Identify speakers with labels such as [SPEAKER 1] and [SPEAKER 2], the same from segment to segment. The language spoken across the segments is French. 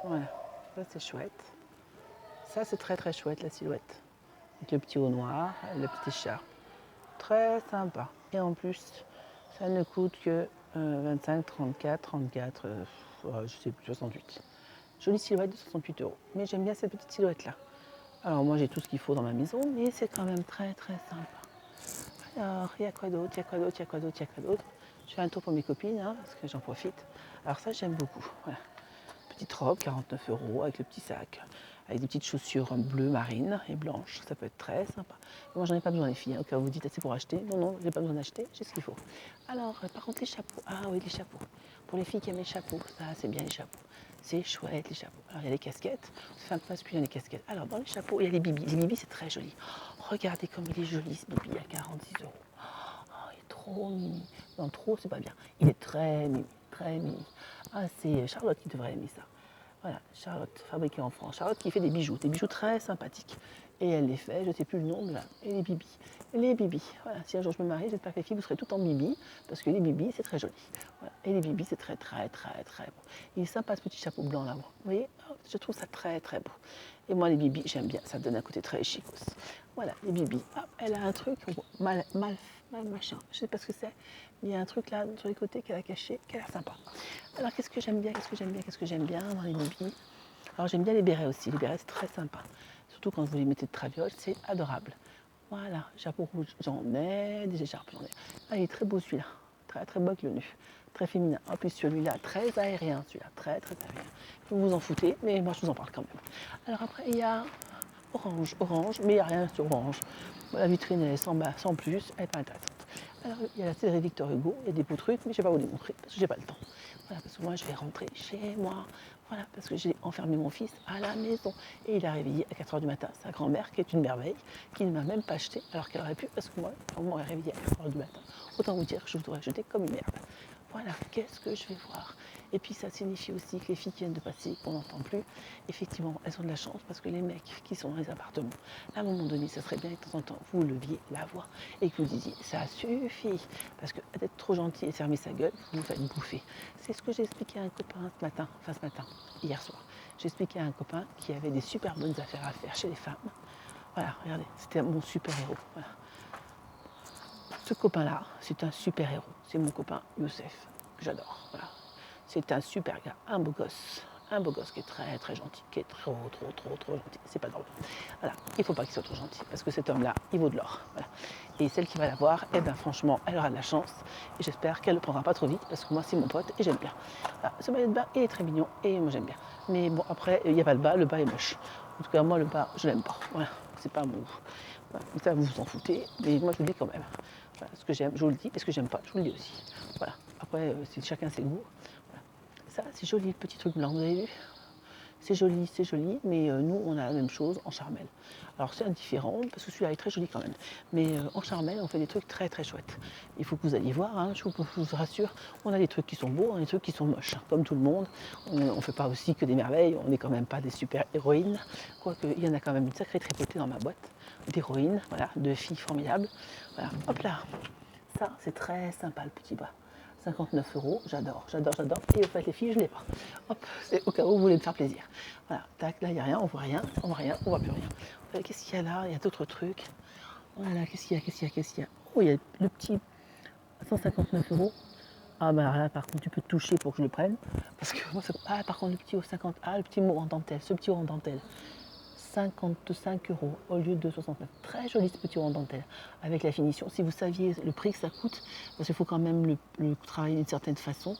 [SPEAKER 1] Voilà, ça c'est chouette. Ça c'est très très chouette la silhouette. Avec le petit haut noir, le petit écharpe. Très sympa. Et en plus, ça ne coûte que 25, 34, 34, je sais plus, 68. Jolie silhouette de 68 euros. Mais j'aime bien cette petite silhouette là. Alors moi j'ai tout ce qu'il faut dans ma maison, mais c'est quand même très très sympa. Alors, il y a quoi d'autre, il y a quoi d'autre, il y a quoi d'autre, il y a quoi d'autre. Je fais un tour pour mes copines, hein, parce que j'en profite. Alors ça j'aime beaucoup. Voilà. Petite robe, 49 euros, avec le petit sac, avec des petites chaussures bleues marines et blanches. Ça peut être très sympa. Moi, j'en ai pas besoin, les filles. Hein, au cas où vous dites assez pour acheter. Non, non, j'ai pas besoin d'acheter, j'ai ce qu'il faut. Alors, par contre, les chapeaux. Ah oui, les chapeaux. Pour les filles qui aiment les chapeaux, ça, c'est bien les chapeaux. C'est chouette, les chapeaux. Alors, il y a les casquettes. C'est un peu masculin, les casquettes. Alors, dans les chapeaux, il y a les bibis. Les bibis, c'est très joli. Regardez comme il est joli, ce bibi, à 46 euros. Oh, il est trop mimi. Non, trop, c'est pas bien. Il est très mimi, très mimi. Ah, c'est Charlotte qui devrait aimer ça. Voilà, Charlotte, fabriquée en France. Charlotte qui fait des bijoux très sympathiques. Et elle les fait, je ne sais plus le nom, là. Et les bibis. Les bibis. Voilà, si un jour je me marie, j'espère que les filles, vous serez toutes en bibi, parce que les bibis, c'est très joli. Voilà. Et les bibis, c'est très, très, très, très beau. Il est sympa ce petit chapeau blanc là. Vous voyez, je trouve ça très, très beau. Et moi, les bibis, j'aime bien. Ça donne un côté très chic aussi. Voilà, les bibis. Ah, elle a un truc mal machin. Je ne sais pas ce que c'est. Mais il y a un truc là sur les côtés qu'elle a caché, qui a l'air sympa. Alors, qu'est-ce que j'aime bien, qu'est-ce que j'aime bien, qu'est-ce que j'aime bien dans les bibis. Alors, j'aime bien les bérets aussi. Les bérets, c'est très sympa. Surtout quand vous les mettez de traviole, c'est adorable. Voilà, chapeau rouge, j'en ai, des écharpes, j'en ai. Ah, il est très beau celui-là. Très, très beau avec le nu. Très féminin. En plus, celui-là, très aérien, celui-là, très, très aérien. Vous vous en foutez, mais moi, je vous en parle quand même. Alors après, il y a orange, mais il n'y a rien sur orange. La vitrine, elle est sans plus, elle n'est pas intéressante. Alors, il y a la série Victor Hugo, il y a des beaux trucs, mais je ne vais pas vous les montrer parce que j'ai pas le temps. Voilà, parce que moi, je vais rentrer chez moi. Voilà, parce que j'ai enfermé mon fils à la maison. Et il a réveillé à 4 h du matin sa grand-mère, qui est une merveille, qui ne m'a même pas acheté, alors qu'elle aurait pu, parce que moi, on m'aurait réveillé à 4 h du matin. Autant vous dire que je vous aurais jeté comme une merde. Voilà, qu'est-ce que je vais voir. Et puis ça signifie aussi que les filles qui viennent de passer, qu'on n'entend plus, effectivement, elles ont de la chance parce que les mecs qui sont dans les appartements, à un moment donné, ça serait bien de temps en temps, vous leviez la voix et que vous disiez ça suffit. Parce que d'être trop gentil et fermer sa gueule, vous vous faites bouffer. C'est ce que j'ai expliqué à un copain ce matin, hier soir. J'ai expliqué à un copain qui avait des super bonnes affaires à faire chez les femmes. Voilà, regardez, c'était mon super héros. Voilà. Ce copain-là, c'est un super héros. C'est mon copain Youssef, que j'adore. Voilà. C'est un super gars, un beau gosse qui est très très gentil, qui est trop gentil. C'est pas drôle. Voilà, il ne faut pas qu'il soit trop gentil, parce que cet homme-là, il vaut de l'or. Voilà. Et celle qui va l'avoir, eh ben franchement, elle aura de la chance. Et j'espère qu'elle ne le prendra pas trop vite, parce que moi c'est mon pote et j'aime bien. Voilà. Ce maillot de bain est très mignon et moi j'aime bien. Mais bon, après, il n'y a pas le bas est moche. En tout cas, moi le bas, je l'aime pas. Voilà, c'est pas mon. Voilà. Ça, vous vous en foutez, mais moi je vous le dis quand même. Voilà, ce que j'aime, je vous le dis, et ce que j'aime pas, je vous le dis aussi. Voilà. Après, c'est chacun ses goûts. Voilà. Ça, c'est joli, le petit truc blanc, vous avez vu? C'est joli, mais nous, on a la même chose en charmel. Alors, c'est indifférent, parce que celui-là est très joli quand même. Mais en charmel, on fait des trucs très très chouettes. Il faut que vous alliez voir, hein, je vous rassure, on a des trucs qui sont beaux, on a des trucs qui sont moches, comme tout le monde. On ne fait pas aussi que des merveilles, on n'est quand même pas des super héroïnes. Quoique, il y en a quand même une sacrée tripotée dans ma boîte d'héroïnes, voilà, de filles formidables. Voilà, hop là, ça, c'est très sympa le petit bas. 59 euros, j'adore. Et au fait, les filles, je ne l'ai pas. Hop, c'est au cas où vous voulez me faire plaisir. Voilà, tac, là, il n'y a rien, on voit rien, on voit plus rien. Qu'est-ce qu'il y a là? Il y a d'autres trucs. Voilà, qu'est-ce qu'il y a? Oh, il y a le petit 159 euros. Ah, bah là, par contre, tu peux te toucher pour que je le prenne. Parce que moi, ah, par contre, le petit au 50. Ah, le petit mot en dentelle, ce petit mot en dentelle. 55 euros au lieu de 69. Très joli ce petit haut en dentelle avec la finition. Si vous saviez le prix que ça coûte, parce qu'il faut quand même le travailler d'une certaine façon,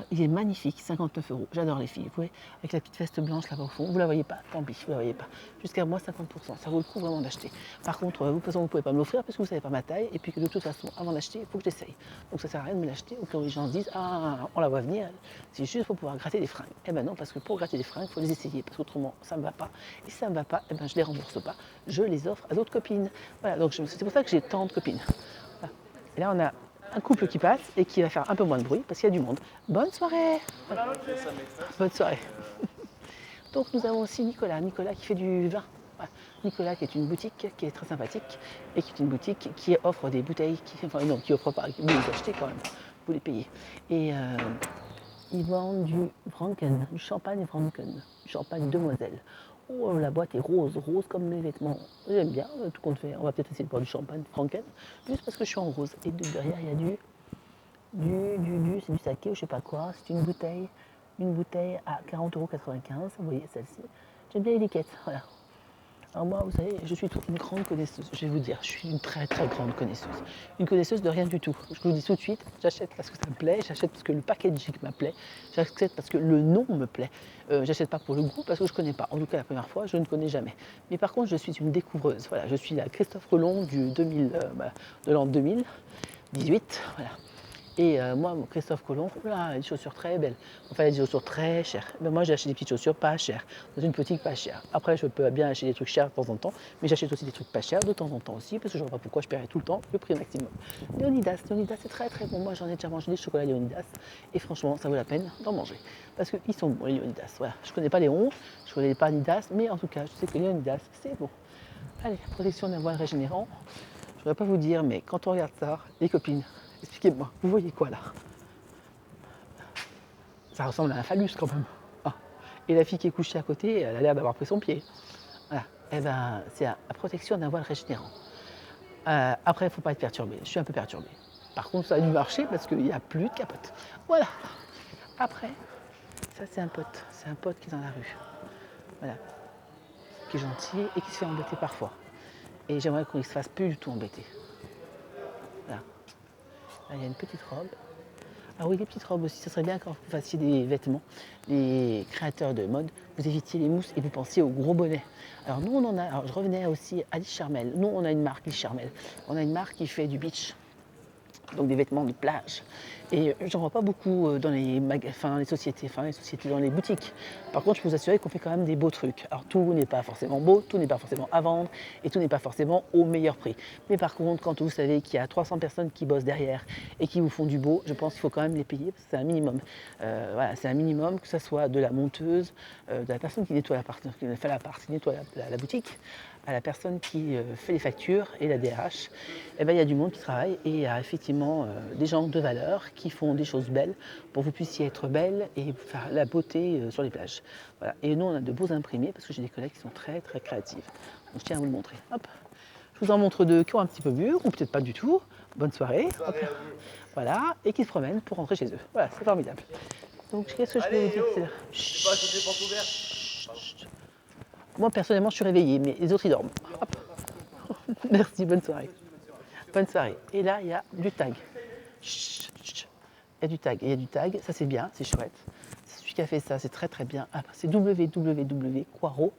[SPEAKER 1] il est magnifique, 59 euros. J'adore les filles. Vous voyez, avec la petite veste blanche là-bas au fond. Vous la voyez pas, tant pis, vous la voyez pas. Jusqu'à moi 50%. Ça vaut le coup vraiment d'acheter. Par contre, vous ne pouvez pas me l'offrir parce que vous ne savez pas ma taille et puis que de toute façon, avant d'acheter, il faut que j'essaye. Donc ça sert à rien de me l'acheter au cas où les gens se disent ah on la voit venir. C'est juste pour pouvoir gratter des fringues. Eh ben non, parce que pour gratter des fringues, il faut les essayer parce qu'autrement ça me va pas. Et si ça me va pas, eh ben je les rembourse pas. Je les offre à d'autres copines. Voilà, donc c'est pour ça que j'ai tant de copines. Voilà. Et là on a un couple qui passe et qui va faire un peu moins de bruit parce qu'il y a du monde. Bonne soirée. Voilà. Bonne soirée. Donc nous avons aussi Nicolas qui fait du vin. Voilà. Nicolas qui est une boutique qui est très sympathique et qui est une boutique qui offre des bouteilles, qui offre pas, vous les achetez quand même, vous les payez. Et ils vendent du Franken, du champagne Franken, du champagne Demoiselle. Oh, la boîte est rose, rose comme mes vêtements. J'aime bien, tout compte fait. On va peut-être essayer de boire du champagne Franken, juste parce que je suis en rose. Et derrière, il y a c'est du saké ou je sais pas quoi. C'est une bouteille à 40,95 €. Vous voyez celle-ci. J'aime bien l'étiquette, voilà. Alors moi, vous savez, je suis une grande connaisseuse, je vais vous dire, je suis une très très grande connaisseuse. Une connaisseuse de rien du tout. Je vous le dis tout de suite, j'achète parce que ça me plaît, j'achète parce que le packaging me plaît, j'achète parce que le nom me plaît. J'achète pas pour le goût parce que je ne connais pas. En tout cas, la première fois, je ne connais jamais. Mais par contre, je suis une découvreuse. Voilà, je suis la Christophe Colomb de l'an 2018. Voilà. Et moi, Christophe Colomb, là, il a des chaussures très belles. Enfin, il a des chaussures très chères. Mais moi, j'ai acheté des petites chaussures pas chères, dans une boutique pas chère. Après, je peux bien acheter des trucs chers de temps en temps, mais j'achète aussi des trucs pas chers de temps en temps aussi, parce que je ne vois pas pourquoi je paierais tout le temps le prix maximum. Léonidas, c'est très très bon. Moi, j'en ai déjà mangé des chocolats Léonidas, et franchement, ça vaut la peine d'en manger. Parce qu'ils sont bons, les Léonidas. Voilà. Je ne connais pas les 11, je ne connais pas Nidas, mais en tout cas, je sais que Léonidas, c'est bon. Allez, protection d'un voile régénérant. Je ne voudrais pas vous dire, mais quand on regarde ça, les copines, expliquez-moi, vous voyez quoi là? Ça ressemble à un phallus quand même. Ah. Et la fille qui est couchée à côté, elle a l'air d'avoir pris son pied. Voilà. Eh ben, c'est la protection d'un voile régénérant. Après, il ne faut pas être perturbé. Je suis un peu perturbée. Par contre, ça a dû marcher parce qu'il n'y a plus de capote. Voilà. Après, ça c'est un pote. C'est un pote qui est dans la rue. Voilà. Qui est gentil et qui se fait embêter parfois. Et j'aimerais qu'on ne se fasse plus du tout embêter. Voilà. Là, il y a une petite robe. Ah oui, les petites robes aussi, ça serait bien quand vous fassiez des vêtements, les créateurs de mode, vous évitiez les mousses et vous pensiez aux gros bonnets. Alors nous on en a, alors je revenais aussi à Alice Charmel, nous on a une marque, Alice Charmel, on a une marque qui fait du beach, donc des vêtements de plage. Et j'en vois pas beaucoup dans les sociétés, dans les boutiques. Par contre, je peux vous assurer qu'on fait quand même des beaux trucs. Alors tout n'est pas forcément beau, tout n'est pas forcément à vendre et tout n'est pas forcément au meilleur prix. Mais par contre, quand vous savez qu'il y a 300 personnes qui bossent derrière et qui vous font du beau, je pense qu'il faut quand même les payer parce que c'est un minimum. Voilà, c'est un minimum, que ce soit de la monteuse, de la personne qui nettoie l'appart, qui fait l'appart, qui nettoie la boutique, à la personne qui fait les factures et la DRH, eh ben, il y a du monde qui travaille et il y a effectivement des gens de valeur qui font des choses belles pour que vous puissiez être belle et faire la beauté sur les plages. Voilà. Et nous, on a de beaux imprimés parce que j'ai des collègues qui sont très très créatifs. Donc, je tiens à vous le montrer. Hop. Je vous en montre deux qui ont un petit peu mûr ou peut-être pas du tout. Bonne soirée. Hop. Voilà. Et qui se promènent pour rentrer chez eux. Voilà, c'est formidable. Donc, qu'est-ce que je peux vous dire? Moi, personnellement, je suis réveillée, mais les autres, ils dorment. Hop. Merci, bonne soirée. Bonne soirée. Et là, il y a du tag. Il y a du tag. Il y a du tag, ça c'est bien, c'est chouette. C'est celui qui a fait ça, c'est très très bien. Ah, c'est www.quaro.fr.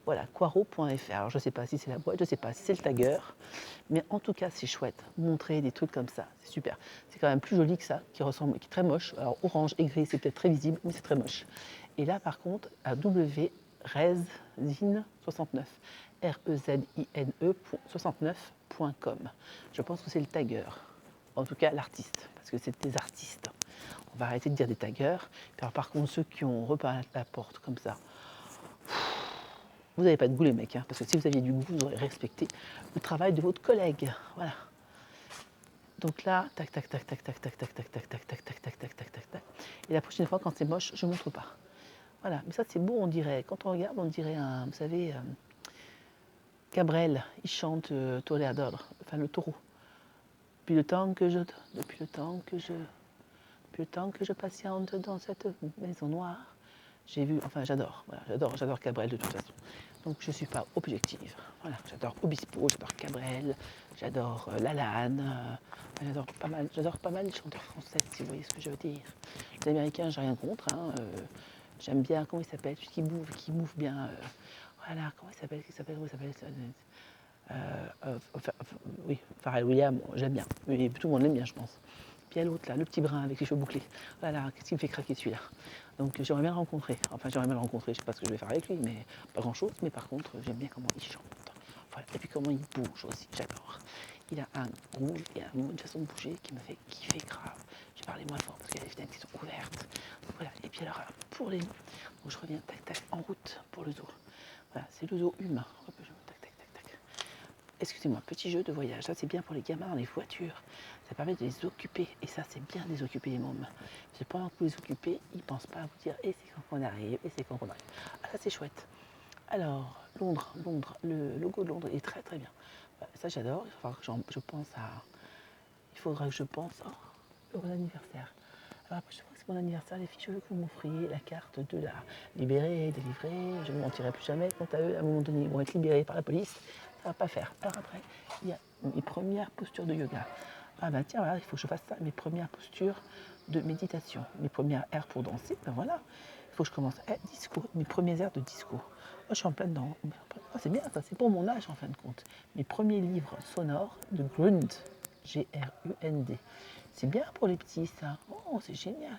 [SPEAKER 1] Voilà, quaro.fr. Alors je ne sais pas si c'est la boîte, je ne sais pas si c'est le tagger, mais en tout cas c'est chouette. Montrer des trucs comme ça, c'est super. C'est quand même plus joli que ça, qui est très moche. Alors orange et gris, c'est peut-être très visible, mais c'est très moche. Et là par contre, à wrezine69, REZINE69.com. Je pense que c'est le tagger. En tout cas l'artiste, parce que c'est des artistes. On va arrêter de dire des taggers. Alors, par contre, ceux qui ont repeint la porte comme ça, vous n'avez pas de goût les mecs, hein, parce que si vous aviez du goût, vous aurez respecté le travail de votre collègue. Voilà. Donc là, tac, tac, tac, tac, tac, tac, tac, tac, tac, tac, tac, tac, tac, tac, tac, tac, tac. Et la prochaine fois, quand c'est moche, je ne montre pas. Voilà, mais ça c'est beau, on dirait. Quand on regarde, on dirait un, vous savez, Cabrel, il chante Toréador, enfin le taureau. Depuis le temps que je patiente dans cette maison noire, j'ai vu, enfin j'adore, voilà, j'adore Cabrel de toute façon. Donc je ne suis pas objective. Voilà, j'adore Obispo, j'adore Cabrel, j'adore Lalanne, j'adore pas mal les chanteurs français, si vous voyez ce que je veux dire. Les Américains, j'ai rien contre. Hein, j'aime bien, comment il s'appelle, celui qui move bien. Voilà, comment il s'appelle, oui, Pharrell Williams, j'aime bien. Mais tout le monde l'aime bien, je pense. Puis il y a l'autre là, le petit brun avec les cheveux bouclés. Voilà, qu'est-ce qui me fait craquer celui-là? Donc j'aimerais bien le rencontrer. Enfin, j'aimerais bien le rencontrer, je ne sais pas ce que je vais faire avec lui, mais pas grand-chose. Mais par contre, j'aime bien comment il chante. Voilà. Et puis comment il bouge aussi, j'adore. Il a un groove et une façon de bouger qui me fait kiffer grave. Je vais parler moins fort parce qu'il y a les fenêtres qui sont ouvertes. Donc voilà. Et puis alors, pour les... Donc je reviens, tac, tac, en route pour le zoo. Voilà, c'est le zoo humain. Hop, tac, tac, tac, tac. excusez-moi, petit jeu de voyage. Ça, c'est bien pour les gamins dans les voitures. Ça permet de les occuper. Et ça, c'est bien de les occuper, les mômes. Parce que pendant que vous les occupez, ils ne pensent pas à vous dire, et c'est quand on arrive, et c'est quand on arrive. Ah, ça, c'est chouette. Alors, Londres, le logo de Londres est très très bien. Ça, j'adore. Il faudra que je pense à mon anniversaire. Alors après, je crois que c'est mon anniversaire, les filles, je veux que vous m'offriez la carte de la libérée, délivrée. Je ne vous mentirai plus jamais. Quant à eux, à un moment donné, ils vont être libérés par la police. Ça ne va pas faire. Alors après, il y a mes premières postures de yoga. Ah ben tiens, voilà, il faut que je fasse ça. Mes premières postures de méditation. Mes premières airs pour danser. Ben voilà. Il faut que je commence. Disco. Mes premiers airs de disco. Oh, je suis en plein dedans. Oh, c'est bien ça, c'est pour mon âge en fin de compte. Mes premiers livres sonores de Grund. Grund. C'est bien pour les petits, ça. Oh, c'est génial.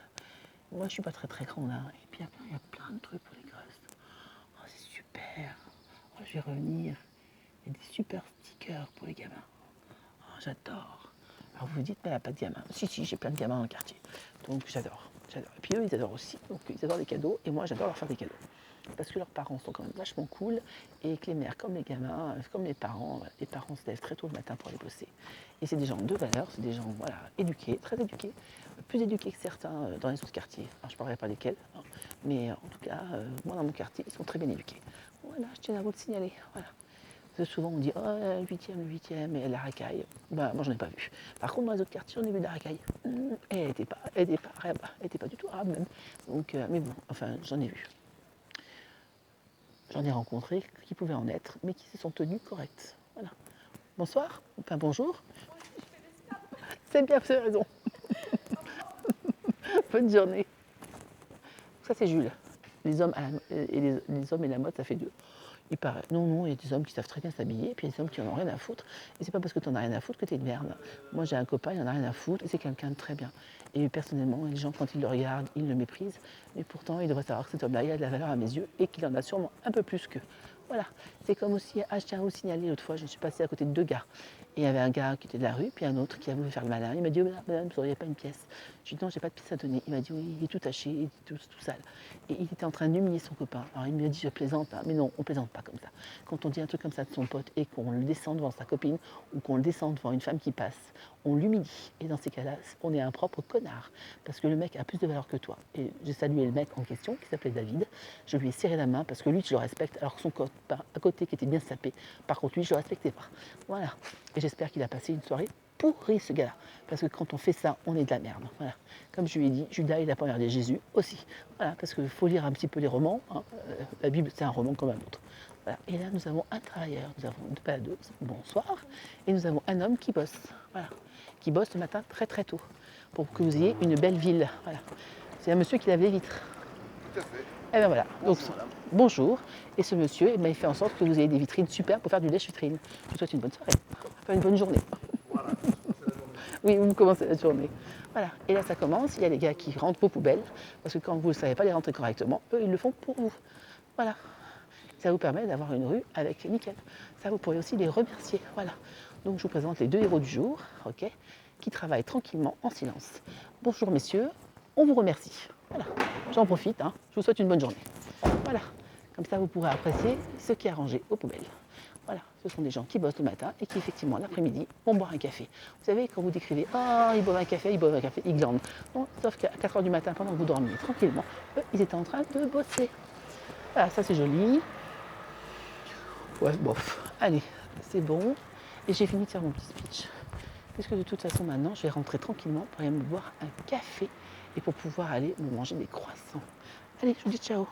[SPEAKER 1] Moi, je suis pas très très grande. Hein. Et puis, il y a plein de trucs pour les gosses. Oh, c'est super. Oh, je vais revenir. Il y a des super stickers pour les gamins. Oh, j'adore. Alors, vous vous dites, mais il n'y a pas de gamins. Si, j'ai plein de gamins dans le quartier. Donc, j'adore. Et puis, eux, ils adorent aussi. Donc, ils adorent les cadeaux. Et moi, j'adore leur faire des cadeaux. Parce que leurs parents sont quand même vachement cool et que les mères, comme les gamins, comme les parents se lèvent très tôt le matin pour aller bosser. Et c'est des gens de valeur, c'est des gens voilà, éduqués, très éduqués, plus éduqués que certains dans les autres quartiers. Alors, je ne parlerai pas desquels, hein, mais en tout cas, moi dans mon quartier, ils sont très bien éduqués. Voilà, je tiens à vous le signaler. Voilà. Parce que souvent on dit oh, le huitième, et la racaille. Bah, moi j'en ai pas vu. Par contre, dans les autres quartiers, j'en ai vu de la racaille. Et elle n'était pas du tout arabe même. Donc, mais bon, enfin, j'en ai vu. J'en ai rencontré qui pouvaient en être, mais qui se sont tenus corrects. Voilà. Bonsoir, enfin bonjour. C'est bien, vous avez raison. Bonne journée. Ça c'est Jules. Les hommes, les hommes et la mode, ça fait deux. Il paraît. Non, il y a des hommes qui savent très bien s'habiller, puis il y a des hommes qui en ont rien à foutre. Et c'est pas parce que tu en as rien à foutre que tu es de merde. Moi j'ai un copain, il en a rien à foutre, et c'est quelqu'un de très bien. Et personnellement, les gens, quand ils le regardent, ils le méprisent. Mais pourtant, ils devraient savoir que cet homme-là, il a de la valeur à mes yeux, et qu'il en a sûrement un peu plus qu'eux. Voilà. C'est comme aussi, je tiens à vous signaler, l'autre fois, je suis passée à côté de deux gars. Et il y avait un gars qui était de la rue, puis un autre qui a voulu faire le malin. Il m'a dit, oh, madame, vous n'auriez pas une pièce? Je lui ai dit, non, j'ai pas de pièce à donner. Il m'a dit, oui, il est tout taché, il est tout sale. Et il était en train d'humilier son copain. Alors il me dit, je plaisante, hein. Mais non, on plaisante pas comme ça. Quand on dit un truc comme ça de son pote et qu'on le descend devant sa copine ou qu'on le descend devant une femme qui passe, on l'humilie. Et dans ces cas-là, on est un propre connard. Parce que le mec a plus de valeur que toi. Et j'ai salué le mec en question, qui s'appelait David. Je lui ai serré la main parce que lui, je le respecte, alors que son copain à côté, qui était bien sapé, par contre, lui, je le respectais pas. Voilà. Et j'espère qu'il a passé une soirée pourrie, ce gars-là. Parce que quand on fait ça, on est de la merde. Voilà. Comme je lui ai dit, Judas, il a pas regardé Jésus aussi. Voilà. Parce qu'il faut lire un petit peu les romans. Hein. La Bible, c'est un roman comme un autre. Voilà. Et là, nous avons un travailleur, nous avons deux baladeuses, bonsoir, et nous avons un homme qui bosse. Voilà. Qui bosse le matin très très tôt. Pour que vous ayez une belle ville. Voilà. C'est un monsieur qui lave les vitres.
[SPEAKER 2] Tout à fait.
[SPEAKER 1] Et bien voilà.
[SPEAKER 2] Bonjour,
[SPEAKER 1] Donc,
[SPEAKER 2] madame.
[SPEAKER 1] bonjour. Et ce monsieur, il fait en sorte que vous ayez des vitrines super pour faire du lèche-vitrine. Je vous souhaite une bonne soirée. Enfin, une bonne journée.
[SPEAKER 2] Voilà, je commence la journée.
[SPEAKER 1] Oui, vous commencez la journée. Voilà. Et là, ça commence. Il y a les gars qui rentrent vos poubelles. Parce que quand vous ne savez pas les rentrer correctement, eux, ils le font pour vous. Voilà. Ça vous permet d'avoir une rue avec nickel. Ça, vous pourrez aussi les remercier. Voilà. Donc, je vous présente les deux héros du jour, ok, qui travaillent tranquillement en silence. Bonjour, messieurs. On vous remercie. Voilà. J'en profite. Hein. Je vous souhaite une bonne journée. Voilà. Comme ça, vous pourrez apprécier ce qui est rangé aux poubelles. Voilà, ce sont des gens qui bossent le matin et qui, effectivement, l'après-midi, vont boire un café. Vous savez, quand vous décrivez « Ah, ils boivent un café, ils glandent ». Non, sauf qu'à 4 h du matin, pendant que vous dormiez tranquillement, eux, ils étaient en train de bosser. Voilà, ça c'est joli. Ouais, bof. Allez, c'est bon. Et j'ai fini de faire mon petit speech. Puisque de toute façon, maintenant, je vais rentrer tranquillement pour aller me boire un café et pour pouvoir aller me manger des croissants. Allez, je vous dis ciao.